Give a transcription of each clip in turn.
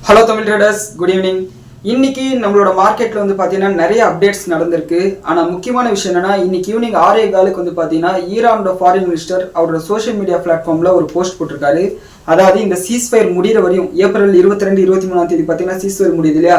Hello Tamil traders, good evening. இன்னைக்கு நம்மளோட மார்க்கெட்ல வந்து பார்த்தீங்கன்னா நிறைய அப்டேட்ஸ் நடந்திருக்கு. ஆனால் முக்கியமான விஷயம் என்னன்னா, இன்னைக்கு ஈவினிங் 6:15 வந்து பார்த்தீங்கன்னா ஈரானோட ஃபாரின் மினிஸ்டர் அவரோட சோஷியல் மீடியா பிளாட்ஃபார்ம்ல ஒரு போஸ்ட் போட்டிருக்காரு. அதாவது இந்த சீஸ்ஃபயர் முடிகிற வரையும் ஏப்ரல் 22, 23ஆம் தேதி பார்த்தீங்கன்னா சீஸ்ஃபயர் முடியுது இல்லையா,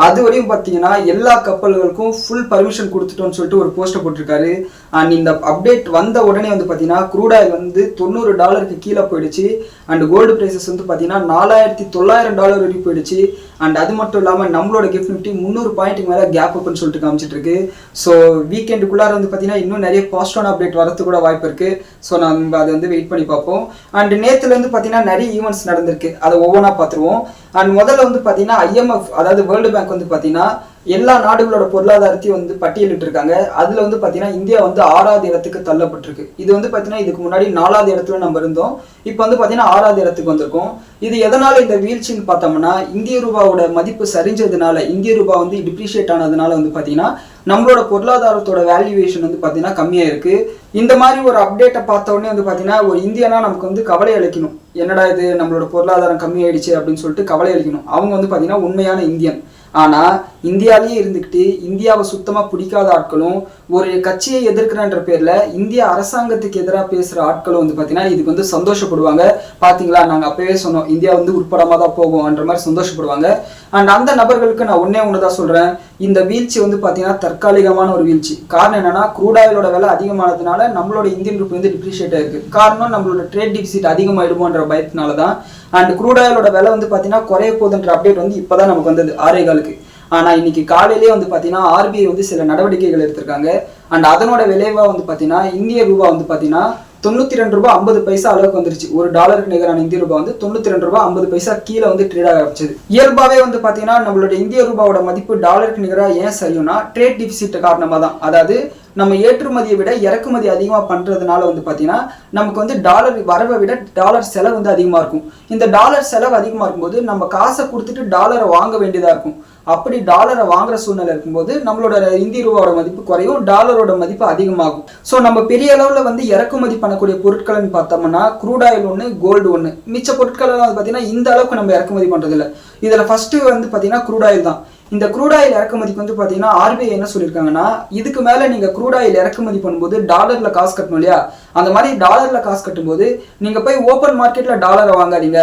அது வரையும் பார்த்தீங்கன்னா எல்லா கப்பல்களுக்கும் ஃபுல் பர்மிஷன் கொடுத்துட்டோம்னு சொல்லிட்டு ஒரு போஸ்ட்டை போட்டிருக்காரு. அண்ட் இந்த அப்டேட் வந்த உடனே வந்து பார்த்தீங்கன்னா க்ரூட் ஆயில் வந்து $90 கீழே போயிடுச்சு. அண்ட் கோல்டு ப்ரைஸஸ் வந்து பார்த்தீங்கன்னா $4,900 வரைக்கும் போயிடுச்சு. அண்ட் அது மட்டும் இல்லாமல் நம்மளோட கிஃப்ட் நிஃப்டி 300 பாயிண்ட்டுக்கு மேலே கேப் அப்னு சொல்லிட்டு காமிச்சிட்டு இருக்கு. ஸோ வீக்கெண்டுக்குள்ளார வந்து பார்த்தீங்கன்னா இன்னும் நிறைய பாசிட்டிவான அப்டேட் வரது கூட வாய்ப்பு இருக்கு. ஸோ நம்ம அதை வந்து வெயிட் பண்ணி பார்ப்போம். அண்ட் நேற்றுலேருந்து பார்த்தீங்கன்னா நிறைய ஈவெண்ட்ஸ் நடந்திருக்கு, அதை ஒவ்வொன்றா பார்த்துருவோம். அண்ட் முதல்ல வந்து பார்த்தீங்கன்னா IMF, அதாவது வேர்ல்டு பேங்க் வந்து பார்த்தீங்கன்னா எல்லா நாடுகளோட பொருளாதாரத்தையும் வந்து பட்டியலிட்டு இருக்காங்க. அதுல வந்து பாத்தீங்கன்னா இந்தியா வந்து 6வது இடத்துக்கு தள்ளப்பட்டிருக்கு. இது வந்து பாத்தீங்கன்னா இதுக்கு முன்னாடி 4வது இடத்துல நம்ம இருந்தோம், இப்போ வந்து பாத்தீங்கன்னா 6வது இடத்துக்கு வந்திருக்கோம். இது எதனால இந்த வீழ்ச்சின்னு பார்த்தோம்னா, இந்திய ரூபாவோட மதிப்பு சரிஞ்சதுனால, இந்திய ரூபா வந்து டிப்ரிஷியேட் ஆனதுனால வந்து பாத்தீங்கன்னா நம்மளோட பொருளாதாரத்தோட வேல்யூவேஷன் வந்து பாத்தீங்கன்னா கம்மியா இருக்கு. இந்த மாதிரி ஒரு அப்டேட்டை பார்த்த உடனே வந்து பாத்தீங்கன்னா ஒரு இந்தியனா நமக்கு வந்து கவலை அளிக்கணும். என்னடா இது நம்மளோட பொருளாதாரம் கம்மியாயிடுச்சு அப்படின்னு சொல்லிட்டு கவலை அளிக்கணும். அவங்க வந்து பாத்தீங்கன்னா உண்மையான இந்தியன். ஆனால் இந்தியாவிலேயே இருந்துக்கிட்டு இந்தியாவை சுத்தமாக பிடிக்காத ஆட்களும், ஒரு கட்சியை எதிர்க்கிறன்ற பேரில் இந்திய அரசாங்கத்துக்கு எதிராக பேசுகிற ஆட்களும் வந்து பார்த்தீங்கன்னா இதுக்கு வந்து சந்தோஷப்படுவாங்க. பார்த்தீங்களா, நாங்கள் அப்போவே சொன்னோம் இந்தியா வந்து உட்படமாக தான் போகும்ன்ற மாதிரி சந்தோஷப்படுவாங்க. அண்ட் அந்த நபர்களுக்கு நான் ஒன்று தான் சொல்கிறேன், இந்த வீழ்ச்சி வந்து பார்த்தீங்கன்னா தற்காலிகமான ஒரு வீழ்ச்சி. காரணம் என்னன்னா, க்ரூட் ஆயிலோட விலை அதிகமானதுனால நம்மளோட இந்தியன் ரூபி வந்து டிப்ரிஷியேட் ஆயிருக்கு. காரணம் நம்மளோட ட்ரேட் டிஃபிசிட் அதிகமாயிடுமோன்ற பயத்தினால தான். அண்ட் க்ரூட் ஆயிலோட விலை வந்து பார்த்தீங்கன்னா குறைய போகுதுன்ற அப்டேட் வந்து இப்போதான் நமக்கு வந்தது 6:15. ஆனால் இன்னைக்கு காலையிலேயே வந்து பார்த்தீங்கன்னா RBI வந்து சில நடவடிக்கைகள் எடுத்திருக்காங்க. அண்ட் அதனோட விளைவாக வந்து பார்த்தீங்கன்னா இந்திய ரூபா வந்து பார்த்தீங்கன்னா $92.50 அளவுக்கு வந்துருச்சு. ஒரு டாலருக்கு நிகரான இந்திய ரூபா வந்து $92.50 கீழே வந்து ட்ரேட் ஆக ஆரம்பிச்சது. இயல்பாகவே வந்து பார்த்தீங்கன்னா நம்மளோட இந்திய ரூபாவோட மதிப்பு டாலருக்கு நிகராக ஏன் சரியும்னா ட்ரேட் டிஃபிசிட் காரணமாக தான். அதாவது நம்ம ஏற்றுமதியை விட இறக்குமதி அதிகமாக பண்ணுறதுனால வந்து பார்த்தீங்கன்னா நமக்கு வந்து டாலர் வரவை விட டாலர் செலவு வந்து அதிகமாக இருக்கும். இந்த டாலர் செலவு அதிகமாக இருக்கும்போது நம்ம காசை கொடுத்துட்டு டாலரை வாங்க வேண்டியதாக இருக்கும். அப்படி டாலரை வாங்குற சூழ்நிலை இருக்கும்போது நம்மளோட இந்திய ரூபாவோட மதிப்பு குறையும், டாலரோட மதிப்பு அதிகமாகும். ஸோ நம்ம பெரிய அளவில் வந்து இறக்குமதி பண்ணக்கூடிய பொருட்கள்னு பார்த்தோம்னா க்ரூட் ஆயில் ஒன்று, கோல்டு ஒன்று. மிச்ச பொருட்கள் வந்து பார்த்தீங்கன்னா இந்த அளவுக்கு நம்ம இறக்குமதி பண்ணுறது இல்லை. இதில் ஃபர்ஸ்ட்டு வந்து பார்த்தீங்கன்னா க்ரூட் ஆயில் தான். இந்த க்ரூட் ஆயில் இறக்குமதிக்கு வந்து பார்த்தீங்கன்னா RBI என்ன சொல்லியிருக்காங்கன்னா, இதுக்கு மேலே நீங்கள் க்ரூட் ஆயில் இறக்குமதி பண்ணும்போது டாலரில் காசு கட்டணும் இல்லையா, அந்த மாதிரி டாலரில் காசு கட்டும்போது நீங்கள் போய் ஓப்பன் மார்க்கெட்டில் டாலரை வாங்காதீங்க,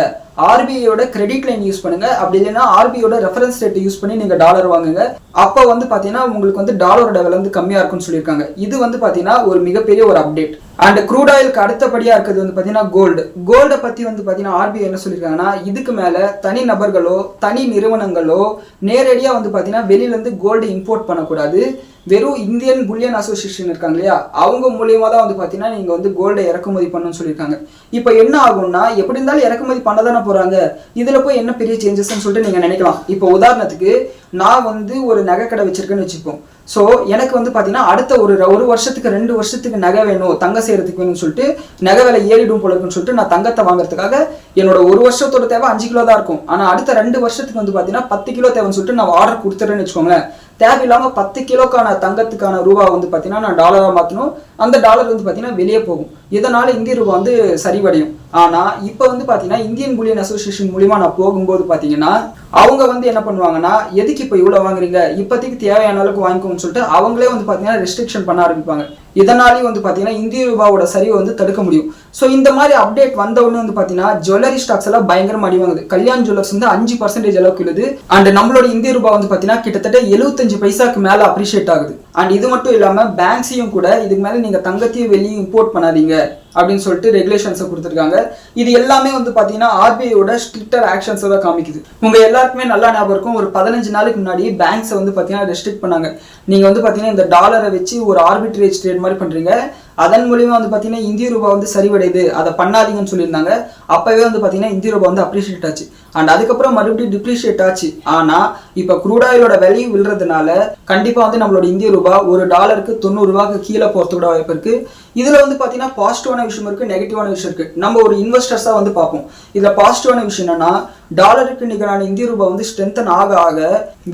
RBIயோட கிரெடிட் லைன் யூஸ் பண்ணுங்க. அப்படி இல்லைன்னா RBIயோட ரெஃபரன்ஸ் ரேட் யூஸ் பண்ணி நீங்கள் டாலர் வாங்குங்க. அப்போ வந்து பார்த்தீங்கன்னா உங்களுக்கு வந்து டாலரோட விலை வந்து கம்மியாக இருக்குன்னு சொல்லியிருக்காங்க. இது வந்து பார்த்தீங்கன்னா ஒரு மிகப்பெரிய ஒரு அப்டேட். அண்ட் க்ரூட் ஆயிலுக்கு அடுத்தபடியாக இருக்கிறது வந்து பார்த்தீங்கன்னா கோல்டை பற்றி வந்து பார்த்தீங்கன்னா RBI என்ன சொல்லியிருக்காங்கன்னா, இதுக்கு மேலே தனி நபர்களோ தனி நிறுவனங்களோ நேரடியாக வந்து பார்த்தீங்கன்னா வெளியிலேருந்து கோல்டு இம்போர்ட் பண்ணக்கூடாது. வெறும் இந்தியன் புல்லியன் அசோசியேஷன் இருக்காங்க இல்லையா, அவங்க மூலியமாக தான் வந்து பார்த்தீங்கன்னா நீங்கள் வந்து கோல்டை இறக்குமதி பண்ணணும்னு சொல்லியிருக்காங்க. இப்போ என்ன ஆகும்னா, எப்படி இருந்தாலும் இறக்குமதி பண்ண தானே போகிறாங்க, இதில் போய் என்ன பெரிய சேஞ்சஸ்ன்னு சொல்லிட்டு நீங்கள் நினைக்கலாம். இப்போ உதாரணத்துக்கு நான் வந்து ஒரு நகை கடை வச்சிருக்கேன்னு வச்சுப்போம். ஸோ எனக்கு வந்து பார்த்தீங்கன்னா அடுத்த ஒரு வருஷத்துக்கு 2 வருஷத்துக்கு நகை வேணும், தங்க செய்யறதுக்கு வேணும்னு சொல்லிட்டு நகை விலை ஏறிடும் போல இருக்குன்னு சொல்லிட்டு நான் தங்கத்தை வாங்குறதுக்காக என்னோட ஒரு வருஷத்தோட தேவை 5 கிலோ தான் இருக்கும். ஆனால் அடுத்த 2 வருஷத்துக்கு வந்து பார்த்தீங்கன்னா 10 கிலோ தேவைன்னு சொல்லிட்டு நான் ஆர்டர் கொடுத்துறேன்னு வச்சுக்கோங்களேன். தேவையில்லாமல் 10 கிலோக்கான தங்கத்துக்கான ரூபா வந்து பார்த்தீங்கன்னா நான் டாலராக மாற்றணும். அந்த டாலர் வந்து பார்த்தீங்கன்னா வெளியே போகும். இதனால இந்திய ரூபா வந்து சரிவடையும். ஆனால் இப்போ வந்து பார்த்தீங்கன்னா இந்தியன் புல்லியன் அசோசியேஷன் மூலிமா நான் போகும்போது பார்த்தீங்கன்னா அவங்க வந்து என்ன பண்ணுவாங்கன்னா, எதுக்கு இப்போ இவ்வளோ வாங்குறீங்க, இப்போதைக்கு தேவையான அளவுக்கு வாங்கிக்கோன்னு சொல்லிட்டு அவங்களே வந்து பார்த்தீங்கன்னா ரெஸ்ட்ரிக்ஷன் பண்ண ஆரம்பிப்பாங்க. இதனாலேயும் வந்து பார்த்தீங்கன்னா இந்திய ரூபாவோட சரிவை வந்து தடுக்க முடியும். ஸோ இந்த மாதிரி அப்டேட் வந்த உடனே வந்து பார்த்தீங்கன்னா ஜுவல்லரி ஸ்டாக்ஸ் எல்லாம் பயங்கரமாக அடி வாங்குது. கல்யாண் ஜுவல்லர்ஸ் வந்து 5% அளவுக்கு இழுது. அண்ட் நம்மளோட இந்திய ரூபா வந்து பார்த்தீங்கன்னா கிட்டத்தட்ட 75 பைசாக்கு மேலே அப்ரிஷியேட் ஆகுது. அண்ட் இது மட்டும் இல்லாமல் பேங்க்ஸையும் கூட இதுக்கு மேலே நீங்கள் தங்கத்தையும் வெளியே இம்போர்ட் பண்ணாதீங்க அப்படின்னு சொல்லிட்டு ரெகுலேஷன்ஸை கொடுத்துருக்காங்க. இது எல்லாமே வந்து பார்த்தீங்கன்னா RBIயோட ஸ்ட்ரிக்டர் ஆக்ஷன்ஸை தான் காமிக்குது. உங்கள் எல்லாருக்குமே நல்லா ஞாபகம் இருக்கும், ஒரு 15 நாளுக்கு முன்னாடி பேங்க்ஸை வந்து பார்த்தீங்கன்னா ரெஸ்ட்ரிக்ட் பண்ணாங்க. நீங்கள் வந்து பார்த்தீங்கன்னா இந்த டாலரை வச்சு ஒரு ஆர்பிட்ரேஜ் ட்ரேட் மாதிரி பண்ணுறீங்க, அதன் மூலியமா வந்து பார்த்தீங்கன்னா இந்திய ரூபா வந்து சரிவடையுது, அதை பண்ணாதீங்கன்னு சொல்லியிருந்தாங்க. அப்போவே வந்து பார்த்தீங்கன்னா இந்திய ரூபா வந்து அப்ரிஷியேட் ஆச்சு. அண்ட் அதுக்கப்புறம் மறுபடியும் டிப்ரிஷியேட் ஆச்சு. ஆனால் இப்போ க்ரூட் ஆயிலோட விலையை விழுறதுனால கண்டிப்பாக வந்து நம்மளோட இந்திய ரூபா ஒரு டாலருக்கு $90 கீழே போகிறது கூட வாய்ப்பு இருக்கு. இதுல வந்து பாத்தீங்கன்னா பாசிட்டிவான விஷயம் இருக்கு, நெகட்டிவான விஷயம் இருக்கு. நம்ம ஒரு இன்வெஸ்டர்ஸா வந்து பார்ப்போம். இதுல பாசிட்டிவான விஷயம் என்னன்னா, டாலருக்கு நிகரான இந்திய ரூபாய் வந்து ஸ்ட்ரென்தன் ஆக ஆக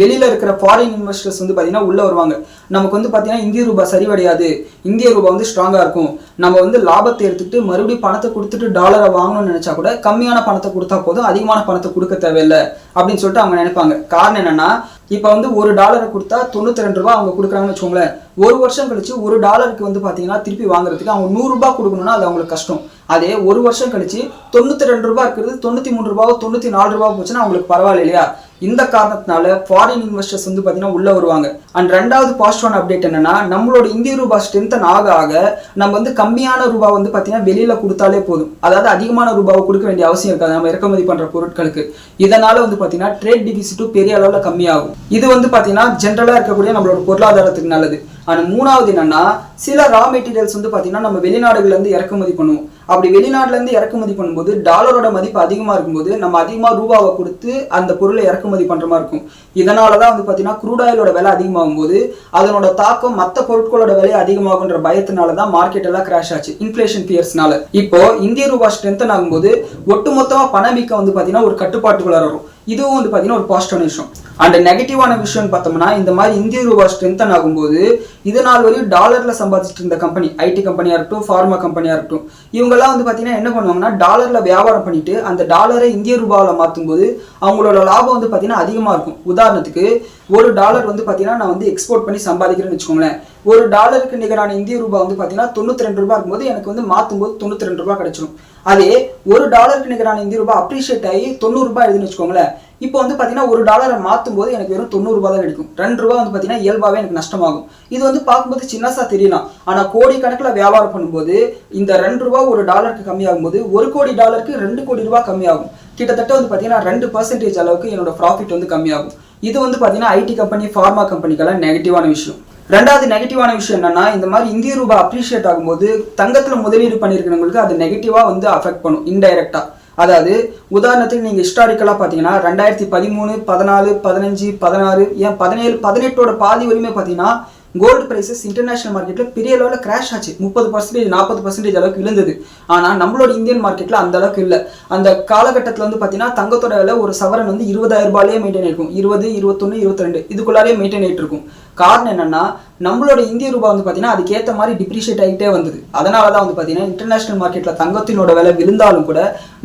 வெளியில இருக்கிற ஃபாரின் இன்வெஸ்டர்ஸ் வந்து பாத்தீங்கன்னா உள்ள வருவாங்க. நமக்கு வந்து பாத்தீங்கன்னா இந்திய ரூபாய் சரிவடையாது, இந்திய ரூபாய் வந்து ஸ்ட்ராங்கா இருக்கும், நம்ம வந்து லாபத்தை எடுத்துட்டு மறுபடியும் பணத்தை கொடுத்துட்டு டாலரை வாங்கணும்னு நினைச்சா கூட கம்மியான பணத்தை கொடுத்தா போதும், அதிகமான பணத்தை கொடுக்க தேவையில்லை அப்படின்னு சொல்லிட்டு அவங்க நினைப்பாங்க. காரணம் என்னன்னா, இப்போ வந்து ஒரு டாலரை கொடுத்தா 92 ரூபாய் அவங்க கொடுக்குறாங்கன்னு வச்சுக்கோங்களேன். ஒரு வருஷம் கழிச்சு ஒரு டாலருக்கு வந்து பாத்தீங்கன்னா திருப்பி வாங்குறதுக்கு அவங்க 100 ரூபாய் கொடுக்கணும்னா அது அவங்களுக்கு கஷ்டம். அதே ஒரு வருஷம் கழிச்சு 92 ரூபாய் இருக்கிறது 93 ரூபாவோ 94 ரூபாய் போச்சுன்னா அவங்களுக்கு பரவாயில்ல இல்லையா? இந்த காரணத்தினால ஃபாரின் இன்வெஸ்டர்ஸ் வந்து பாத்தீங்கன்னா உள்ள வருவாங்க. அண்ட் ரெண்டாவது பாசிட்டிவான அப்டேட் என்னன்னா, நம்மளோட இந்திய ரூபாய் ஸ்ட்ரென்தன் ஆக ஆக நம்ம வந்து கம்மியான ரூபாய் வந்து பாத்தீங்கன்னா வெளியில கொடுத்தாலே போதும், அதாவது அதிகமான ரூபாவை கொடுக்க வேண்டிய அவசியம் இருக்காது நம்ம இறக்குமதி பண்ற பொருட்களுக்கு. இதனால வந்து பாத்தீங்கன்னா ட்ரேட் டிபிசிட்டும் பெரிய அளவுல கம்மியாகும். இது வந்து பாத்தீங்கன்னா ஜென்ரலா இருக்கக்கூடிய நம்மளோட பொருளாதாரத்துக்கு நல்லது. ஆனா மூணாவது என்னன்னா, சில ரா மெட்டீரியல்ஸ் வந்து பாத்தீங்கன்னா நம்ம வெளிநாடுகள்ல இருந்து இறக்குமதி பண்ணுவோம். அப்படி வெளிநாட்டுல இருந்து இறக்குமதி பண்ணும்போது டாலரோட மதிப்பு அதிகமா இருக்கும்போது நம்ம அதிகமா ரூபாவை கொடுத்து அந்த பொருளை இறக்குமதி பண்ற மாதிரி இருக்கும். இதனாலதான் வந்து பாத்தீங்கன்னா க்ரூட் ஆயிலோட விலை அதிகமாகும் போது அதனோட தாக்கம் மற்ற பொருட்களோட விலை அதிகமாகுன்ற பயத்தினாலதான் மார்க்கெட் எல்லாம் கிராஷ் ஆச்சு, இன்ஃபிளேஷன் ஃபியர்ஸ்னால. இப்போ இந்திய ரூபாய் ஸ்ட்ரென்தன் ஆகும்போது ஒட்டுமொத்தமா பணவீக்கம் வந்து பாத்தீங்கன்னா ஒரு கட்டுப்பாட்டுக்குள்ள வரும். இதுவும் வந்து பாத்தீங்கன்னா ஒரு பாசிட்டிவான விஷயம். அண்ட் நெகட்டிவான விஷயம் பார்த்தோம்னா, இந்த மாதிரி இந்திய ரூபாய் ஸ்ட்ரென்தன் ஆகும்போது இது நாள் வரையும் டாலர்ல சம்பாதிச்சுட்டு இருந்த கம்பெனி, ஐடி கம்பெனியா இருக்கட்டும், ஃபார்மா கம்பெனியா இருக்கட்டும், இவங்கெல்லாம் வந்து பாத்தீங்கன்னா என்ன பண்ணுவாங்கன்னா டாலர்ல வியாபாரம் பண்ணிட்டு அந்த டாலரை இந்திய ரூபாயில மாற்றும் போது அவங்களோட லாபம் வந்து பாத்தீங்கன்னா அதிகமா இருக்கும். உதாரணத்துக்கு ஒரு டாலர் வந்து பாத்தீங்கன்னா நான் வந்து எக்ஸ்போர்ட் பண்ணி சம்பாதிக்கிறேன்னு வச்சுக்கோங்களேன். ஒரு டாலருக்கு நிகரான இந்திய ரூபாய் வந்து பாத்தீங்கன்னா 92 ரூபாய் இருக்கும்போது எனக்கு வந்து மாற்றும் போது 92 ரூபாய் கிடைச்சிடும். அதே ஒரு டாலருக்கு நிகரான இந்திய ரூபாய் அப்ரிஷியேட் ஆகி 90 ரூபாய் எழுதுன்னு வச்சுக்கோங்களேன். இப்போ வந்து பாத்தீங்கன்னா ஒரு டாலரை மாற்றும் போது எனக்கு வெறும் 90 ரூபாய் தான் கிடைக்கும். 2 ரூபாய் வந்து பாத்தீங்கன்னா இயல்பாவே எனக்கு நஷ்டமாகும். இது வந்து பார்க்கும்போது சின்னசா தெரியலாம், ஆனா கோடி கணக்கில் வியாபாரம் பண்ணும்போது இந்த 2 ரூபாய் ஒரு டாலருக்கு கம்மியாகும் போது 1 கோடி டாலருக்கு 2 கோடி ரூபாய் கம்மியாகும். கிட்டத்தட்ட வந்து பாத்தீங்கன்னா 2% அளவுக்கு என்னோட ப்ராஃபிட் வந்து கம்மியாகும். இது வந்து பாத்தீங்கன்னா ஐடி கம்பெனி, ஃபார்மா கம்பெனிக்கெல்லாம் நெகட்டிவான விஷயம். ரெண்டாவது நெகட்டிவான விஷயம் என்னன்னா, இந்த மாதிரி இந்திய ரூபாய் அப்ரிஷியேட் ஆகும்போது தங்கத்துல முதலீடு பண்ணிருக்கிறவங்களுக்கு அது நெகட்டிவா வந்து அஃபெக்ட் பண்ணும் இன்டைரக்டா. அதாவது உதாரணத்துக்கு நீங்க ஹிஸ்டாரிக்கலா பாத்தீங்கன்னா 2013, 14, 15, 16, ஏன் 17, 18ஓட பாதி வரையுமே பாத்தீங்கன்னா கோல்டு பிரைசஸ் இன்டர்நேஷனல் மார்க்கெட்ல பெரிய அளவில் கிராஷ் ஆச்சு. 30%, 40% அளவுக்கு விழுந்தது. ஆனா நம்மளோட இந்தியன் மார்க்கெட்ல அந்த அளவுக்கு இல்லை. அந்த காலகட்டத்தில் வந்து பாத்தீங்கன்னா தங்கத்தோட விலை ஒரு சவரன் வந்து 20,000 ரூபாயிலே மெயின்டைன் இருக்கும். 20, 21, 22 இதுக்குள்ளாரே மெயின்டைன் ஆயிட்டு இருக்கும். காரணம் என்னன்னா, நம்மளோட இந்திய ரூபாய் வந்து பாத்தீங்கன்னா அதுக்கேற்ற மாதிரி டிப்ரிஷியேட் ஆகிட்டே வந்தது. அதனாலதான் வந்து பாத்தீங்கன்னா இன்டர்நேஷனல் மார்க்கெட்ல தங்கத்தினோட விலை விழுந்தாலும் கூட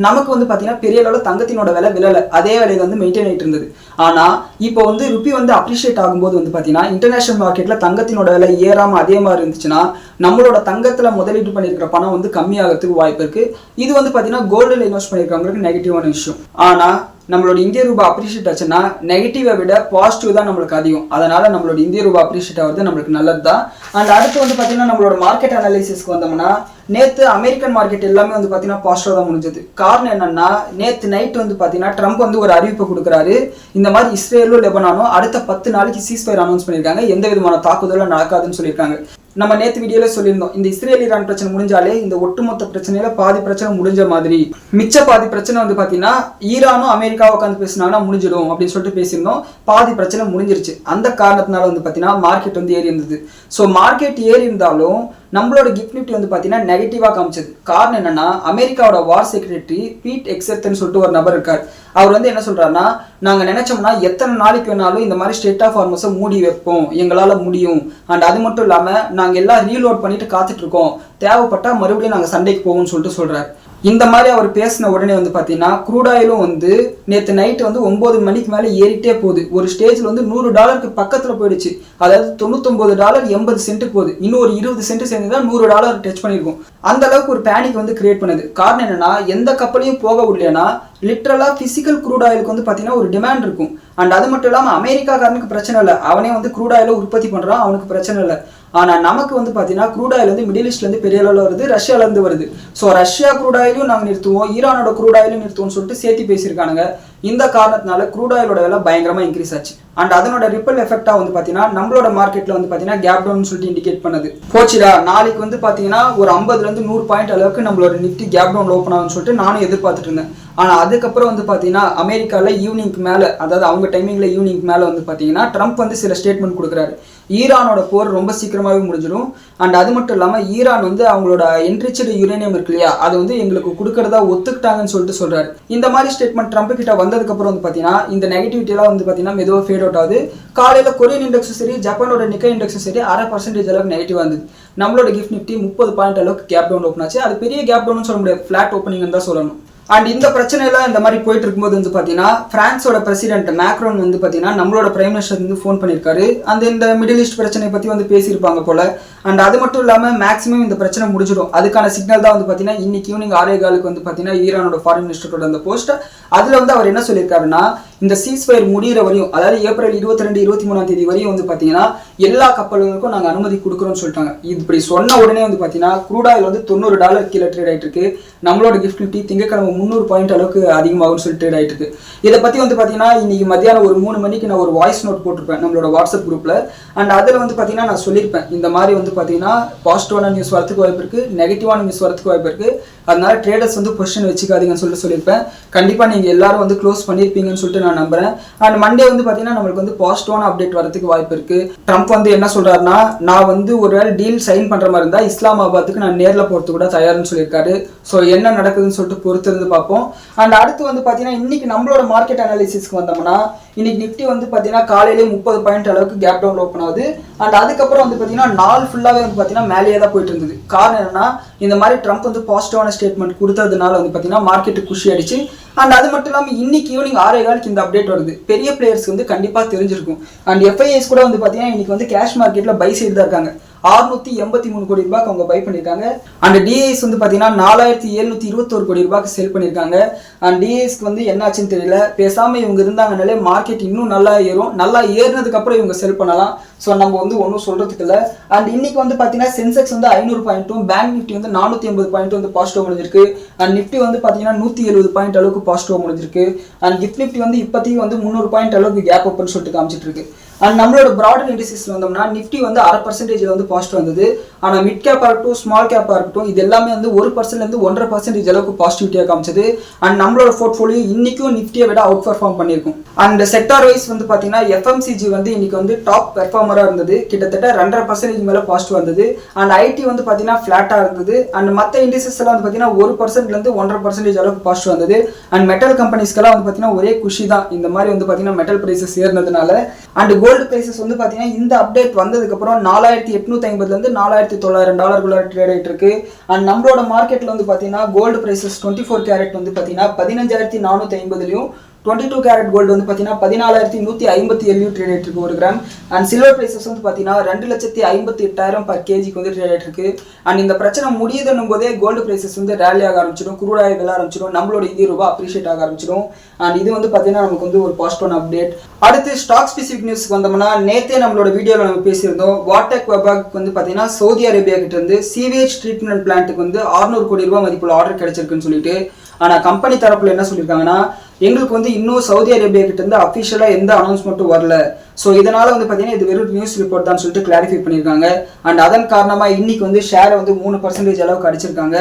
நமக்கு வந்து பாத்தீங்கன்னா பெரிய அளவில் தங்கத்தினோட விலை விழல, அதே விலையில வந்து மெயின்டைன் ஆயிட்டு இருந்தது. ஆனா இப்போ வந்து ருப்பி வந்து அப்ரிஷியேட் ஆகும்போது வந்து பாத்தீங்கன்னா இன்டர்நேஷனல் மார்க்கெட்ல தங்கத்தினோட விலை ஏறாம அதே மாதிரி இருந்துச்சுன்னா நம்மளோட தங்கத்துல முதலீடு பண்ணிருக்கிற பணம் வந்து கம்மியாகிறதுக்கு வாய்ப்பு இருக்கு. இது வந்து பாத்தீங்கன்னா கோல்டுல இன்வெஸ்ட் பண்ணிருக்கவங்களுக்கு நெகட்டிவான விஷயம். ஆனா நம்மளோட இந்திய ரூபாய் அப்ரிஷியேட் ஆச்சுன்னா நெகட்டிவை விட பாசிட்டிவ் தான் நம்மளுக்கு அதிகம். அதனால நம்மளோட இந்திய ரூபாய் அப்ரிஷியேட் ஆகிறது நம்மளுக்கு நல்லது தான். அண்ட் அடுத்து வந்து பாத்தீங்கன்னா நம்மளோட மார்க்கெட் அனாலிசிஸ்க்கு வந்தோம்னா, நேற்று அமெரிக்கன் மார்க்கெட் எல்லாமே வந்து பாத்தீங்கன்னா பாசிட்டிவா தான் முடிஞ்சது. காரணம் என்னன்னா, நேற்று நைட் வந்து பாத்தீங்கன்னா ட்ரம்ப் வந்து ஒரு அறிவிப்பு கொடுக்குறாரு. இந்த மாதிரி இஸ்ரேலும் லெபனானும் அடுத்த 10 நாளைக்கு சீஸ்ஃபயர் அனௌன்ஸ் பண்ணியிருக்காங்க, எந்த விதமான தாக்குதலும் நடக்காதுன்னு சொல்லியிருக்காங்க. நம்ம நேற்று வீடியோல சொல்லியிருந்தோம், இந்த இஸ்ரேல் ஈரான் பிரச்சனை முடிஞ்சாலே இந்த ஒட்டுமொத்த பிரச்சனையில பாதி பிரச்சனை முடிஞ்ச மாதிரி, மிச்ச பாதி பிரச்சனை வந்து பாத்தீங்கன்னா ஈரானும் அமெரிக்காவும் உட்காந்து பேசினாங்கன்னா முடிஞ்சிடும் அப்படின்னு சொல்லிட்டு பேசியிருந்தோம். பாதி பிரச்சனை முடிஞ்சிருச்சு. அந்த காரணத்தினால வந்து பாத்தீங்கன்னா மார்க்கெட் வந்து ஏறி இருந்தது. ஸோ மார்க்கெட் ஏறி இருந்தாலும் நம்மளோட கிஃப்ட் நிஃப்டி வந்து பாத்தீங்கன்னா நெகட்டிவா காமிச்சது. காரணம் என்னன்னா, அமெரிக்காவோட வார் செக்ரட்டரி பீட் எக்ஸர்ட்னு சொல்லிட்டு ஒரு நபர் இருக்கார். அவர் வந்து என்ன சொல்றாருன்னா, நாங்க நினைச்சோம்னா எத்தனை நாளைக்கு வேணாலும் இந்த மாதிரி ஸ்டேட் ஆஃப் ஃபார்மஸை மூடி வைப்போம், எங்களால முடியும். அண்ட் அது மட்டும் இல்லாம நாங்க எல்லாம் ரீலோட் பண்ணிட்டு காத்துட்டு இருக்கோம், தேவைப்பட்டா மறுபடியும் நாங்க சண்டைக்கு போவோம்னு சொல்லிட்டு சொல்றாரு. இந்த மாதிரி அவர் பேசின உடனே வந்து பாத்தீங்கன்னா க்ரூட் ஆயிலும் வந்து நேற்று நைட்டு வந்து 9 மணிக்கு மேலே ஏறிட்டே போகுது. ஒரு ஸ்டேஜ்ல வந்து $100 பக்கத்துல போயிடுச்சு. அதாவது $99 80 சென்ட்டுக்கு போகுது. இன்னும் ஒரு 20 சென்ட் சேர்ந்துதான் $100 டச் பண்ணிருக்கும். அந்த அளவுக்கு ஒரு பேனிக் வந்து கிரியேட் பண்ணுது. காரணம் என்னன்னா, எந்த கப்பலையும் போக விடலைன்னா லிட்டரலா பிசிக்கல் க்ரூட் ஆயிலுக்கு வந்து பாத்தீங்கன்னா ஒரு டிமாண்ட் இருக்கும். அண்ட் அது மட்டும் இல்லாம அமெரிக்காக்காரனுக்கு பிரச்சனை இல்லை, அவனே வந்து க்ரூட் ஆயில உற்பத்தி பண்றான், அவனுக்கு பிரச்சனை இல்லை. ஆனா நமக்கு வந்து பாத்தீங்கன்னா க்ரூட் ஆயில் வந்து மிடில் ஈஸ்ட்ல இருந்து பெரிய அளவில் வருது, ரஷ்யால இருந்து வருது. ஸோ ரஷ்யா க்ரூட் ஆயிலும் நாங்கள் நிறுத்துவோம், ஈரானோட க்ரூட் ஆயிலும் நிறுத்துவோம்னு சொல்லிட்டு சேர்த்து பேசியிருக்கானுங்க. இந்த காரணத்தினால க்ரூட் ஆயிலோட விலை பயங்கரமா இன்க்ரீஸ் ஆச்சு. அண்ட் அதனோட ரிப்பல் எஃபெக்டா வந்து பாத்தீங்கன்னா நம்மளோட மார்க்கெட்ல வந்து பாத்தீங்கன்னா கேப் டவுன் சொல்லிட்டு இண்டிகேட் பண்ணுது. போச்சுடா நாளைக்கு வந்து பாத்தீங்கன்னா ஒரு 50ல இருந்து 100 பாயிண்ட் அளவுக்கு நம்மளோட நிஃப்டி கேப் டவுன் ஓப்பன் ஆகும்னு சொல்லிட்டு நானும் எதிர்பார்த்துட்டு இருந்தேன். ஆனா அதுக்கப்புறம் வந்து பாத்தீங்கன்னா அமெரிக்கால ஈவினிங்க்கு மேல, அதாவது அவங்க டைமிங்ல ஈவினிங் மேல வந்து பாத்தீங்கன்னா ட்ரம்ப் வந்து சில ஸ்டேட்மெண்ட் கொடுக்குறாரு. ஈரானோட போர் ரொம்ப சீக்கிரமாகவே முடிஞ்சிடும். அண்ட் அது மட்டும் இல்லாமல் ஈரான் வந்து அவங்களோட என்ரிச்சடு யுரேனியம் இருக்கு இல்லையா, அது வந்து எங்களுக்கு கொடுக்கறதா ஒத்துக்கிட்டாங்கன்னு சொல்லிட்டு சொல்றாரு. இந்த மாதிரி ஸ்டேட்மெண்ட் ட்ரம்ப் கிட்ட வந்ததுக்கப்புறம் வந்து பார்த்தீங்கன்னா இந்த நெகட்டிவிட்டியெல்லாம் வந்து பார்த்தீங்கன்னா மெதுவாக ஃபேட் அவுட் ஆகுது. காலையில் கொரியன் இண்டெக்ஸும் சரி, ஜப்பானோட நிக்கை இண்டெக்ஸும் சரி 0.5% அளவுக்கு நெகட்டிவ் வந்தது. நம்மளோட கிஃப்ட் நிஃப்டி 30 பாயிண்ட் அளவுக்கு கேப் டவுன் ஓப்பன் ஆச்சு. அது பெரிய கேப் டவுன் சொல்ல முடியாது, ஃபிளாட் ஓப்பனிங் தான் சொல்லணும். அண்ட் இந்த பிரச்சனைலாம் இந்த மாதிரி போயிட்டு இருக்கும்போது வந்து பார்த்தீங்கன்னா பிரான்ஸோட பிரசிடென்ட் மேக்ரோன் வந்து பார்த்தீங்கன்னா நம்மளோட பிரைம் மினிஸ்டர் வந்து ஃபோன் பண்ணியிருக்காரு. அந்த இந்த மிடில் ஈஸ்ட் பிரச்சனையை பற்றி வந்து பேசியிருப்பாங்க போல. அண்ட் அது மட்டும் இல்லாமல் மேக்ஸிமம் இந்த பிரச்சனை முடிஞ்சிடும் அதுக்கான சிக்னல் தான் வந்து பார்த்தீங்கன்னா இன்னைக்கு ஈவினிங் 6:15 வந்து பார்த்தீங்கன்னா ஈரானோட ஃபாரின் மினிஸ்டரோட அந்த போஸ்ட். அதில் வந்து அவர் என்ன சொல்லியிருக்காருன்னா, இந்த சீஸ்ஃபயர் முடிகிற வரையும், அதாவது ஏப்ரல் 22, 23 வரையும் வந்து பார்த்தீங்கன்னா எல்லா கப்பல்களுக்கும் நாங்கள் அனுமதி கொடுக்குறோம்னு சொல்லிட்டாங்க. இப்படி சொன்ன உடனே வந்து பார்த்தீங்கன்னா க்ரூட் ஆயில் வந்து $90 கீழே ட்ரேட் ஆகிட்டு இருக்கு. நம்மளோட கிஃப்ட் நிஃப்டி திங்கக்கிழமை 300 பாயிண்ட் அளவுக்கு அதிகமாகும்னு சொல்லி ட்ரேட் ஆகிட்டு இருக்கு. இதை பற்றி வந்து பார்த்தீங்கன்னா இன்னைக்கு மத்தியானம் ஒரு 3 மணிக்கு நான் ஒரு வாய்ஸ் நோட் போட்டிருப்பேன் நம்மளோட வாட்ஸ்அப் குரூப்பில். அண்ட் அதில் வந்து பார்த்தீங்கன்னா நான் சொல்லியிருப்பேன், இந்த மாதிரி வந்து பார்த்தீங்கன்னா பாசிட்டிவான நியூஸ் வரதுக்கு வாய்ப்பு இருக்குது, நெகட்டிவான நியூஸ் வரதுக்கு வாய்ப்பு இருக்குது. அதனால ட்ரேடர்ஸ் வந்து பொசிஷன் வச்சுக்காதீங்கன்னு சொல்லியிருப்பேன். கண்டிப்பாக நீங்கள் எல்லாரும் வந்து க்ளோஸ் பண்ணியிருப்பீங்கன்னு சொல்லிட்டு நான் நம்புறேன். அண்ட் மண்டே வந்து பார்த்தீங்கன்னா நம்மளுக்கு வந்து பாசிட்டிவான அப்டேட் வரதுக்கு வாய்ப்பு இருக்குது. ட்ரம்ப் வந்து என்ன சொல்கிறாருன்னா, நான் வந்து ஒரு வேளை டீல் சைன் பண்ணுற மாதிரி இருந்தால் இஸ்லாமாபாத்துக்கு நான் நேரில் போகிறது கூட தயார்னு சொல்லியிருக்காரு. ஸோ என்ன நடக்குதுன்னு சொல்லிட்டு பொறுத்திருந்து பார்ப்போம். அண்ட் அடுத்து வந்து பார்த்தீங்கன்னா இன்னைக்கு நம்மளோட மார்க்கெட் அனாலிசிஸ்க்கு வந்தோம்னா, இன்னைக்கு நிஃப்டி வந்து பார்த்தீங்கன்னா காலையிலே 30 பாயிண்ட் அளவுக்கு கேப் டவுன் ஓப்பன் ஆகுது. அண்ட் அதுக்கப்புறம் வந்து பார்த்தீங்கன்னா நாள் ஃபுல்லாகவே வந்து பார்த்தீங்கன்னா மேலேயே தான் போயிட்டு இருந்தது. காரணம் என்னன்னா, இந்த மாதிரி ட்ரம்ப் வந்து பாசிட்டிவான ஸ்டேட்மெண்ட் கொடுத்ததுனால வந்து பார்த்தீங்கன்னா மார்க்கெட்டு குஷி அடிச்சு. அண்ட் அது மட்டும் இல்லாமல் இன்னைக்கு ஈவினிங் 6:15 இந்த அப்டேட் வருது. பெரிய பிளேயர்ஸ்க்கு வந்து கண்டிப்பாக தெரிஞ்சிருக்கும். அண்ட் எஃப்ஐஎஸ் கூட வந்து பார்த்தீங்கன்னா இன்னைக்கு வந்து கேஷ் மார்க்கெட்டில் பை சைடு தான் இருக்காங்க. 683 கோடி ரூபாய்க்கு அவங்க பை பண்ணியிருக்காங்க. அண்ட் டிஐஎஸ் வந்து பார்த்தீங்கன்னா 4721 கோடி ரூபாய்க்கு செல் பண்ணியிருக்காங்க. அண்ட் டிஐஎஸ்க்கு வந்து என்னாச்சுன்னு தெரியல. பேசாமல் இவங்க இருந்தாங்கனாலே மார்க்கெட் இன்னும் நல்லா ஏறும். நல்லா ஏறினதுக்கப்புறம் இவங்க செல் பண்ணலாம். ஸோ நம்ம வந்து ஒன்றும் சொல்கிறதுக்கு இல்லை. அண்ட் இன்னைக்கு வந்து பார்த்தீங்கன்னா சென்செக்ஸ் வந்து 500 பாயிண்ட்டும், பேங்க் நிஃப்டி வந்து 480 பாயிண்ட்டும் வந்து பாசிட்டிவ் முடிஞ்சிருக்கு. அண்ட் நிஃப்டி வந்து பார்த்தீங்கன்னா 170 பாயிண்ட் அளவுக்கு பாசிட்டிவ் முடிஞ்சிருக்கு. அண்ட் கிஃப்ட் நிஃப்டி வந்து இப்போதைக்கு வந்து 300 பாயிண்ட் அளவுக்கு கேப் ஓப்பன் சொல்லிட்டு காமிச்சிட்டு இருக்கு. அண்ட் நம்மளோட ப்ராடர் இண்டஸ்ட்ரீஸ்ல வந்தோம்னா நிஃப்டி வந்து 0.5% வந்து பாசிட்டிவ் வந்தது. ஆனால் மிட் கேப்பாக இருக்கட்டும், ஸ்மால் கேப்பாக இருக்கட்டும், இது எல்லாமே வந்து 1% 1.5% அளவுக்கு பாசிட்டிவிட்டியாக காமிச்சது. அண்ட் நம்மளோட போர்ட்ஃபோலியோ இன்னைக்கும் நிஃப்டியை விட அவுட் பர்ஃபார்ம் பண்ணியிருக்கும். அண்ட் செக்டார் வைஸ் வந்து பார்த்தீங்கன்னா எஃப்எம்சிஜி வந்து இன்னைக்கு வந்து டாப் பெர்ஃபார்மராக இருந்தது. கிட்டத்தட்ட 2.5% மேலே பாசிட்டிவ் வந்தது. அண்ட் ஐடி வந்து பார்த்தீங்கன்னா ஃபிளாட்டாக இருந்தது. அண்ட் மற்ற இண்டஸ்ட்ரீஸ் எல்லாம் வந்து பார்த்தீங்கன்னா 1% 1.5% அளவுக்கு பாசிட்டிவ் வந்தது. அண்ட் மெட்டல் கம்பெனிஸ்க்கெல்லாம் வந்து பார்த்தீங்கன்னா ஒரே குஷி தான் இந்த மாதிரி வந்து பார்த்தீங்கன்னா மெட்டல் பிரைசஸ் ஏறினதுனால. அண்ட் கோல்டு பிரைசஸ் வந்து பார்த்தீங்கன்னா இந்த அப்டேட் வந்ததுக்கு அப்புறம் $4850 $4900 ட்ரேட் ஆகிட்டு இருக்கு. அண்ட் நம்மளோட மார்க்கெட்ல வந்து பார்த்தீங்கன்னா கோல்டு பிரைசஸ் 24 கேரட் வந்து பார்த்தீங்கன்னா 15450 22 கேரட் கோல்டு வந்து பார்த்தீங்கன்னா 14157 ட்ரேட் ஆகிட்டு இருக்கு ஒரு கிராம். அண்ட் சில்வர் பிரைசஸ் வந்து பார்த்தீங்கன்னா 2,58,000 பர் கேஜிக்கு வந்து ட்ரேட் ஆகிட்டு இருக்கு. அண்ட் இந்த பிரச்சனை முடியுதுன்னும் போதே கோல்டு பிரைசஸ் வந்து ரேலி ஆக ஆரம்பிச்சிடும், க்ரூட் ஆயில் விலை ஆரம்பிச்சிடும், நம்மளோட ₹20 அப்ரிஷியேட் ஆக ஆரம்பிச்சிடும். அண்ட் இது வந்து பார்த்தீங்கன்னா நமக்கு வந்து ஒரு பாசிட்டிவான அப்டேட். அடுத்து ஸ்டாக் ஸ்பெசிஃபிக் நியூஸ்க்கு வந்தோம்னா, நேற்றே நம்மளோட வீடியோவில் நம்ம பேசியிருந்தோம். வாட்டெக் வெபாக்கு வந்து பார்த்தீங்கன்னா சவுதி அரேபியா கிட்ட இருந்து சீவேஜ் ட்ரீட்மெண்ட் பிளான்ட்டுக்கு வந்து 600 கோடி ரூபாய் மதிப்புள்ள ஆர்டர் கிடைச்சிருக்குன்னு சொல்லிட்டு. ஆனால் கம்பெனி தரப்புல என்ன சொல்லியிருக்காங்கன்னா, எங்களுக்கு வந்து இன்னும் சவுதி அரேபியா கிட்ட இருந்து அஃபிஷியலாக எந்த அனௌன்ஸ்மெண்ட்டும் வரல. ஸோ இதனால வந்து பார்த்தீங்கன்னா இது வெறும் நியூஸ் ரிப்போர்ட் தான் சொல்லிட்டு கிளாரிஃபை பண்ணியிருக்காங்க. அண்ட் அதன் காரணமாக இன்னைக்கு வந்து ஷேரை வந்து 3% அளவுக்கு அடிச்சிருக்காங்க.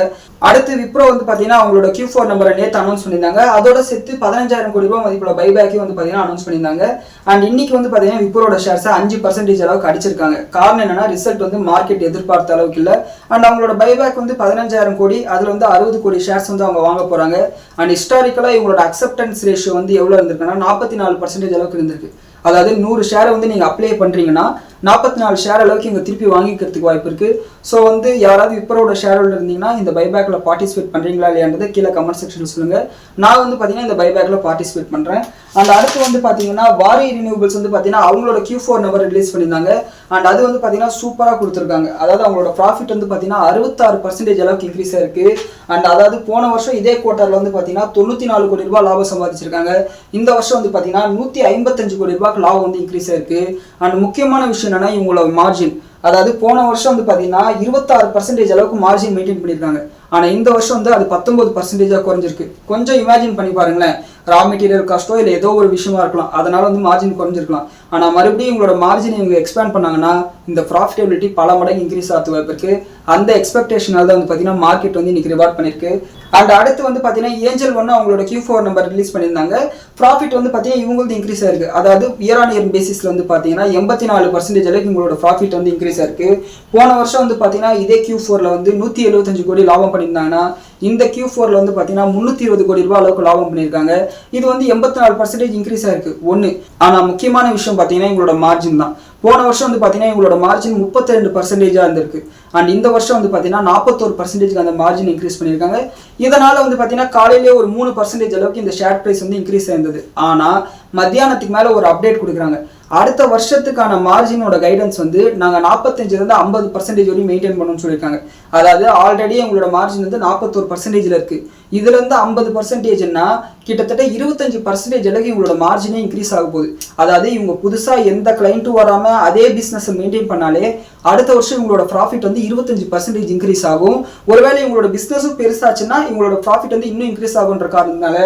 அடுத்து விப்ரோ வந்து பார்த்தீங்கன்னா அவங்களோட Q4 நம்பரை நேற்று அனௌன்ஸ் பண்ணியிருந்தாங்க. அதோட சேர்த்து 15,000 கோடி ரூபாய் மதிப்புள்ள பைபேக்கே வந்து பார்த்தீங்கன்னா அனௌன்ஸ் பண்ணியிருந்தாங்க. அண்ட் இன்னைக்கு வந்து பார்த்தீங்கன்னா விப்ரோட ஷேர்ஸை 5% அளவுக்கு அடிச்சிருக்காங்க. காரணம் என்னன்னா, ரிசல்ட் வந்து மார்க்கெட் எதிர்பார்த்த அளவுக்கு இல்லை. அண்ட் அவங்களோட பைபேக் வந்து 15,000 கோடி, அதில் வந்து 60 கோடி ஷேர்ஸ் வந்து அவங்க வாங்க போறாங்க. அண்ட் ஹிஸ்டாரிக்கலாக இவங்களோட அக்செப்டன்ஸ் ரேஷியோ வந்து எவ்வளோ இருந்திருக்குன்னா 44% அளவுக்கு இருந்திருக்கு. அதாவது 100 ஷேரை வந்து நீங்கள் அப்ளை பண்ணுறீங்கன்னா 44 ஷேர் அளவுக்கு இங்கே திருப்பி வாங்கிக்கிறதுக்கு வாய்ப்பு இருக்குது. ஸோ வந்து யாராவது விப்ரோட ஷேர் ஹோல்டர் இருந்தீங்கன்னா இந்த பைபேக்கில் பார்ட்டிசிபேட் பண்ணுறீங்களா இல்லையான்றது கீழே கமெண்ட் செக்ஷனில் சொல்லுங்கள். நான் வந்து பார்த்தீங்கன்னா இந்த பைபேக்கில் பார்ட்டிசிபேட் பண்ணுறேன். அண்ட் அடுத்து வந்து பார்த்தீங்கன்னா வாரி ரினியூவபிள்ஸ் வந்து பார்த்தீங்கன்னா அவங்களோட Q4 நம்பர் ரிலீஸ் பண்ணியிருந்தாங்க. அண்ட் அது வந்து பார்த்தீங்கன்னா சூப்பராக கொடுத்துருக்காங்க. அதாவது அவங்களோட ப்ராஃபிட் வந்து பார்த்தீங்கன்னா 66% அளவுக்கு இன்க்ரீஸ் ஆயிருக்கு. அண்ட் அதாவது போன வருஷம் இதே குவார்ட்டரில் வந்து பார்த்தீங்கன்னா 94 கோடி ரூபாய் லாபம் சம்பாதிச்சிருக்காங்க. இந்த வருஷம் வந்து பார்த்தீங்கன்னா 155 கோடி ரூபாய்க்கு லாபம் வந்து இன்க்ரீஸ் ஆயிருக்கு. அண்ட் முக்கியமான விஷயம் என்னன்னா இவங்களோட மார்ஜின், அதாவது போன வருஷம் வந்து பார்த்தீங்கன்னா 26% அளவுக்கு மார்ஜின் மெயின்டைன் பண்ணியிருக்காங்க. ஆனால் இந்த வருஷம் வந்து அது 19% குறைஞ்சிருக்கு. கொஞ்சம் இமேஜின் பண்ணி பாருங்களேன். ரா மெட்டீரியல் காஸ்ட்டோ இல்லை ஏதோ ஒரு விஷயமா இருக்கலாம், அதனால வந்து மார்ஜின் குறைஞ்சிருக்கலாம். ஆனால் மறுபடியும் உங்களோட மார்ஜின் இவங்க எக்ஸ்பேண்ட் பண்ணாங்கன்னா இந்த ப்ராஃபிட்டபிலிட்டி பல மடங்கு இன்க்ரீஸ் ஆகிறது வாய்ப்பு இருக்கு. அந்த எக்ஸ்பெக்டேஷனால தான் வந்து பார்த்தீங்கன்னா மார்க்கெட் வந்து இன்னைக்கு ரிவார்ட் பண்ணிருக்கு. அண்ட் அடுத்து வந்து பார்த்தீங்கன்னா ஏஞ்சல் ஒன்று அவங்களோட Q4 நம்பர் ரிலீஸ் பண்ணியிருந்தாங்க. ப்ராஃபிட் வந்து பார்த்தீங்கன்னா இவங்களுக்கு இன்க்ரீஸ் ஆயிருக்கு. அதாவது இயர் ஆன் இயர் பேசிஸ்ல வந்து பார்த்தீங்கன்னா 84% அளவுக்கு உங்களோட ப்ராஃபிட் வந்து இன்க்ரீஸ் ஆயிருக்கு. போன வருஷம் வந்து பார்த்தீங்கன்னா இதே Q4ல வந்து 175 கோடி லாபம் பண்ணியிருந்தாங்கன்னா இந்த Q4ல வந்து பார்த்தீங்கன்னா 320 கோடி ரூபாய் அளவுக்கு லாபம் பண்ணியிருக்காங்க. இது வந்து 84% இன்க்ரீஸ் ஆயிருக்கு ஒன்று. ஆனால் முக்கியமான விஷயம் பார்த்தீங்கன்னா எங்களோட மார்ஜின் தான். போன வருஷம் வந்து பார்த்தீங்கன்னா எங்களோட மார்ஜின் 32% இருந்திருக்கு. அண்ட் இந்த வருஷம் வந்து பார்த்தீங்கன்னா 41% அந்த மார்ஜின் இன்க்ரீஸ் பண்ணியிருக்காங்க. இதனால வந்து பார்த்தீங்கன்னா காலையிலேயே ஒரு 3% அளவுக்கு இந்த ஷேர் பிரைஸ் வந்து இன்க்ரீஸ் ஆயிருந்தது. ஆனால் மத்தியானத்துக்கு மேலே ஒரு அப்டேட் கொடுக்குறாங்க. அடுத்த வருஷத்துக்கான மார்ஜினோட கைடன்ஸ் வந்து நாங்கள் 45% 50% வரையும் மெயின்டைன் பண்ணணும்னு சொல்லியிருக்காங்க. அதாவது ஆல்ரெடி எங்களோட மார்ஜின் வந்து 41% இருக்கு. இதுல இருந்து 50%னா கிட்டத்தட்ட 25% அளவுக்கு இவங்களோட மார்ஜினே இன்க்ரீஸ் ஆக போகுது. அதாவது இவங்க புதுசா எந்த கிளைண்ட்டும் வராம அதே பிசினஸ் மெயின்டைன் பண்ணாலே அடுத்த வருஷம் இவங்களோட ப்ராஃபிட் வந்து 25% இன்க்ரீஸ் ஆகும். ஒருவேளை இவங்களோட பிசினஸும் பெருசாச்சுன்னா இவங்களோட ப்ராஃபிட் வந்து இன்னும் இன்க்ரீஸ் ஆகுன்ற காரணத்தினால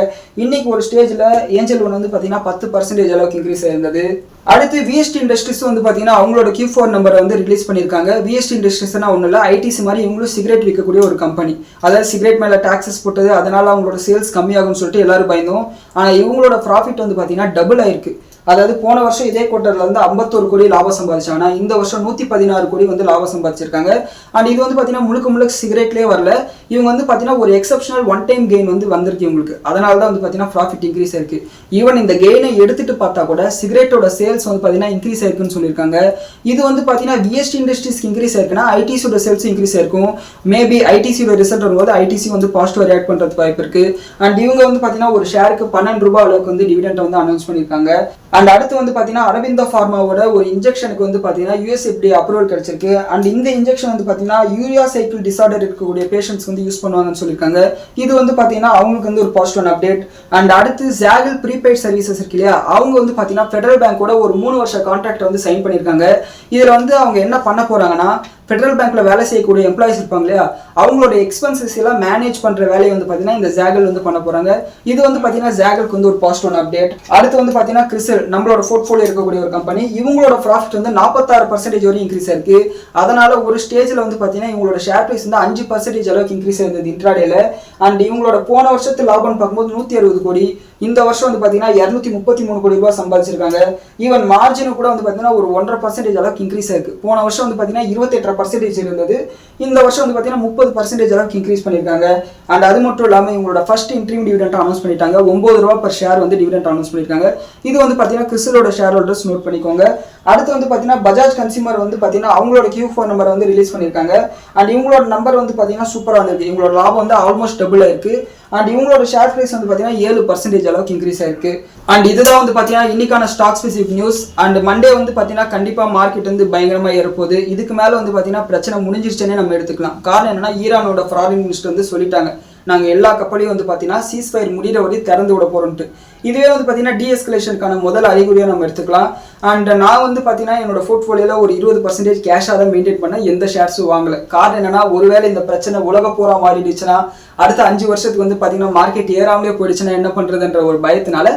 இன்னைக்கு ஒரு ஸ்டேஜ்ல ஏஞ்சல் ஒன் வந்து பாத்தீங்கன்னா 10% அளவுக்கு இன்க்ரீஸ் ஆயிருந்தது. அடுத்து VST இண்டஸ்ட்ரீஸ் வந்து பாத்தீங்கன்னா அவங்களோட Q4 நம்பரை வந்து ரிலீஸ் பண்ணியிருக்காங்க. VST இண்டஸ்ட்ரீஸ்னா ஒன்றும் இல்லை, ஐடிசி மாதிரி இவங்களும் சிகரெட் விற்கக்கூடிய ஒரு கம்பெனி. அதாவது சிகரெட் மேலே டாக்ஸஸ் போட்டது, அதனால அவங்களோட சேல்ஸ் கம்மியாகும்னு சொல்லிட்டு எல்லாரும் பயந்தோம். ஆனால் இவங்களோட ப்ராஃபிட் வந்து பார்த்தீங்கன்னா டபுள் ஆயிருக்கு. அதாவது போன வருஷம் இதே குவார்ட்டர்ல வந்து 51 கோடி லாபம் சம்பாதிச்சாங்கன்னா இந்த வருஷம் 116 கோடி வந்து லாபம் சம்பாதிச்சிருக்காங்க. அண்ட் இது வந்து பார்த்தீங்கன்னா முழுக்க சிகரெட்லேயே வரல. இவங்க வந்து பார்த்தீங்கன்னா ஒரு எக்ஸப்ஷனல் ஒன் டைம் கெயின் வந்து வந்திருக்கு இவங்களுக்கு. அதனால தான் வந்து பார்த்தீங்கன்னா ப்ராஃபிட் இன்க்ரீஸ் ஆயிருக்கு. ஈவன் இந்த கெயினை எடுத்துட்டு பார்த்தா கூட சிகரெட்டோட சேல்ஸ் வந்து பார்த்தீங்கன்னா இன்க்ரீஸ் ஆயிருக்குன்னு சொல்லியிருக்காங்க. இது வந்து பார்த்தீங்கன்னா VST இண்டஸ்ட்ரீஸ்க்கு இன்க்ரீஸ் ஆயிருக்குன்னா ஐடிசியோட சேல்ஸ் இன்க்ரீஸ் ஆயிருக்கும். மேபி ஐடிசியோட ரிசல்ட் வரும்போது ஐடிசி வந்து பாசிட்டிவ் ரியாக்ட் பண்ணுறது வாய்ப்பு இருக்கு. அண்ட் இவங்க வந்து பார்த்தீங்கன்னா ஒரு ஷேருக்கு 12 ரூபாய் அளவுக்கு வந்து டிவிடெண்ட் வந்து அனௌன்ஸ் பண்ணியிருக்காங்க. அண்ட் அடுத்து வந்து பார்த்தீங்கன்னா அரவிந்தோ ஃபார்மாவோட ஒரு இன்ஜெக்ஷனுக்கு வந்து பார்த்தீங்கன்னா USFDA அப்ரூவல் கிடைச்சிருக்கு. அண்ட் இந்த இன்ஜெக்ஷன் வந்து பார்த்தீங்கன்னா யூரியா சைக்கிள் டிசார்டர் இருக்கக்கூடிய பேஷண்ட்ஸ் வந்து யூஸ் பண்ணுவாங்கன்னு சொல்லியிருக்காங்க. இது வந்து பார்த்தீங்கன்னா அவங்களுக்கு வந்து ஒரு பாசிட்டிவ் அப்டேட். அண்ட் அடுத்து ஜாகில் ப்ரீபெய்ட் சர்வீசஸ் இருக்கு இல்லையா, அவங்க வந்து பார்த்தீங்கன்னா ஃபெடரல் பேங்கோட ஒரு 3 வருஷ கான்ட்ராக்ட் வந்து சைன் பண்ணியிருக்காங்க. இதில் வந்து அவங்க என்ன பண்ண போறாங்கன்னா ஃபெடரல் பேங்க்ல வேலை செய்யக்கூடிய எம்ப்ளாயிஸ் இருப்பாங்க இல்லையா, அவங்களோட எக்ஸ்பென்சஸ் எல்லாம் மேனேஜ் பண்ற வேலையை வந்து பார்த்தீங்கன்னா இந்த ஜாகல் வந்து பண்ண போறாங்க. இது வந்து பார்த்தீங்கன்னா ஜாகலுக்கு வந்து ஒரு பாசிட்டிவ் அப்டேட். அடுத்து வந்து பார்த்தீங்கன்னா கிறிசல் நம்மளோட போர்ட்ஃபோலியோ இருக்கக்கூடிய ஒரு கம்பெனி, இவங்களோட ப்ராஃபிட் வந்து 46% வரையும் இன்க்ரீஸ் ஆயிருக்கு. அதனால ஒரு ஸ்டேஜ்ல வந்து பார்த்தீங்கன்னா இவங்களோட ஷேர் பிரைஸ் வந்து 5% அளவுக்கு இன்க்ரீஸ் ஆயிருந்தது இன்ட்ராடேல. அண்ட் இவங்களோட போன வருஷத்து லாபம் பார்க்கும்போது 160 கோடி, இந்த வருஷம் வந்து பார்த்தீங்கன்னா 233 கோடி ரூபாய் சம்பாதிச்சிருக்காங்க. ஈவன் மார்ஜினும் கூட வந்து பார்த்தீங்கன்னா ஒரு 1.5% அளவுக்கு இன்க்ரீஸ் ஆயிருக்கு. போன வருஷம் வந்து பார்த்தீங்கன்னா 28% இருந்தது, இந்த வருஷம் வந்து பார்த்தீங்கன்னா 30% அளவுக்கு இன்க்ரீஸ் பண்ணியிருக்காங்க. அண்ட் அது மட்டும் இல்லாமல் இவங்களோட ஃபர்ஸ்ட் இன்ட்ரீம் டிவிடெண்ட் அனௌன்ஸ் பண்ணிட்டாங்க. 9 ரூபா பர் ஷேர் வந்து டிவிடெண்ட் அனௌன்ஸ் பண்ணியிருக்காங்க. இது வந்து பார்த்தீங்கன்னா கிறிஸ்டலோட ஷேர் ஹோல்டர்ஸ் நோட் பண்ணிக்கோங்க. அடுத்து வந்து பார்த்தீங்கன்னா பஜாஜ் கன்சியூமர் வந்து பார்த்தீங்கன்னா அவங்களோட Q4 நம்பர் வந்து ரிலீஸ் பண்ணியிருக்காங்க. அண்ட் இவங்களோட நம்பர் வந்து பார்த்தீங்கன்னா சூப்பராக இருந்திருக்கு. இவங்களோட லாபம் வந்து ஆல்மோஸ்ட் டபுள் ஆயிருக்கு. அண்ட் இவங்களோட ஷேர் பிரைஸ் வந்து பார்த்தீங்கன்னா 7% அளவுக்கு இன்க்ரீஸ் ஆயிருக்கு. அண்ட் இதுதான் வந்து பார்த்தீங்கன்னா இன்னைக்கான stock specific news. And Monday வந்து பார்த்தீங்கன்னா கண்டிப்பாக மார்க்கெட் வந்து பயங்கரமாக ஏறப்போகுது. இதுக்கு மேலே வந்து பார்த்தீங்கன்னா பிரச்சனை முடிஞ்சிருச்சுன்னே நம்ம எடுத்துக்கலாம். காரணம் என்னன்னா ஈரானோட ஃபாரின் மினிஸ்டர் வந்து சொல்லிட்டாங்க, நாங்கள் எல்லா கப்பலையும் வந்து பார்த்தீங்கன்னா சீஸ்ஃபயர் முடிகிற வரை திறந்து விட போகிறோன்ட்டு. இதுவே வந்து பார்த்தீங்கன்னா டீஎஸ்கலேஷனுக்கான முதல் அறிகுறியாக நம்ம எடுத்துக்கலாம். அண்ட் நான் வந்து பார்த்தீங்கன்னா என்னோட போர்ட்ஃபோலியோவில் ஒரு 20% கேஷாக தான் மெயின்டைன் பண்ண, எந்த ஷேர்ஸும் வாங்கலை. காரணம் என்னன்னா ஒருவேளை இந்த பிரச்சனை உலக போரா மாறிடுச்சுன்னா அடுத்த 5 வருஷத்துக்கு வந்து பார்த்தீங்கன்னா மார்க்கெட் ஏறாமலே போயிடுச்சுன்னா என்ன பண்ணுறதுன்ற ஒரு பயத்தினால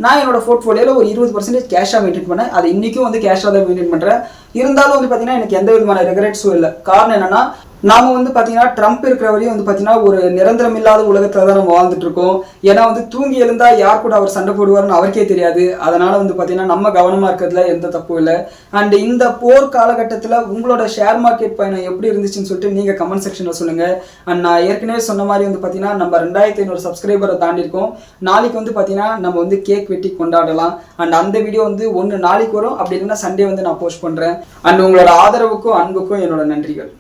நான் என்னோட போர்ட்ஃபோலியோவில் ஒரு 20% கேஷாக மெயின்டைன் பண்ணேன். அது இன்றைக்கும் வந்து கேஷாக தான் மெயின்டைன் பண்ணுறேன். இருந்தாலும் வந்து பார்த்தீங்கன்னா எனக்கு எந்த விதமான ரெக்ரெட்ஸும் இல்லை. காரணம் என்னன்னா நாம வந்து பார்த்தீங்கன்னா ட்ரம்ப் இருக்கிற வரையும் வந்து பார்த்தீங்கன்னா ஒரு நிரந்தரம் இல்லாத உலகத்தில் தான் நம்ம வாழ்ந்துட்டு இருக்கோம். ஏன்னா வந்து தூங்கி எழுந்தா யார் கூட அவர் சண்டை போடுவார்னு அவருக்கே தெரியாது. அதனால வந்து பார்த்தீங்கன்னா நம்ம கவனமாக இருக்கிறதுல எந்த தப்பும் இல்லை. அண்ட் இந்த போர் காலகட்டத்தில் உங்களோட ஷேர் மார்க்கெட் பயணம் எப்படி இருந்துச்சுன்னு சொல்லிட்டு நீங்கள் கமெண்ட் செக்ஷனில் சொல்லுங்கள். அண்ட் நான் ஏற்கனவே சொன்ன மாதிரி வந்து பார்த்தீங்கன்னா நம்ம 2500 சப்ஸ்கிரைபரை தாண்டி இருக்கோம். நாளைக்கு வந்து பார்த்தீங்கன்னா நம்ம வந்து கேக் வெட்டி கொண்டாடலாம். அண்ட் அந்த வீடியோ வந்து ஒன்று நாளைக்கு வரும், அப்படி இல்லைன்னா சண்டே வந்து நான் போஸ்ட் பண்ணுறேன். அண்ட் உங்களோட ஆதரவுக்கும் அன்புக்கும் என்னோட நன்றிகள்.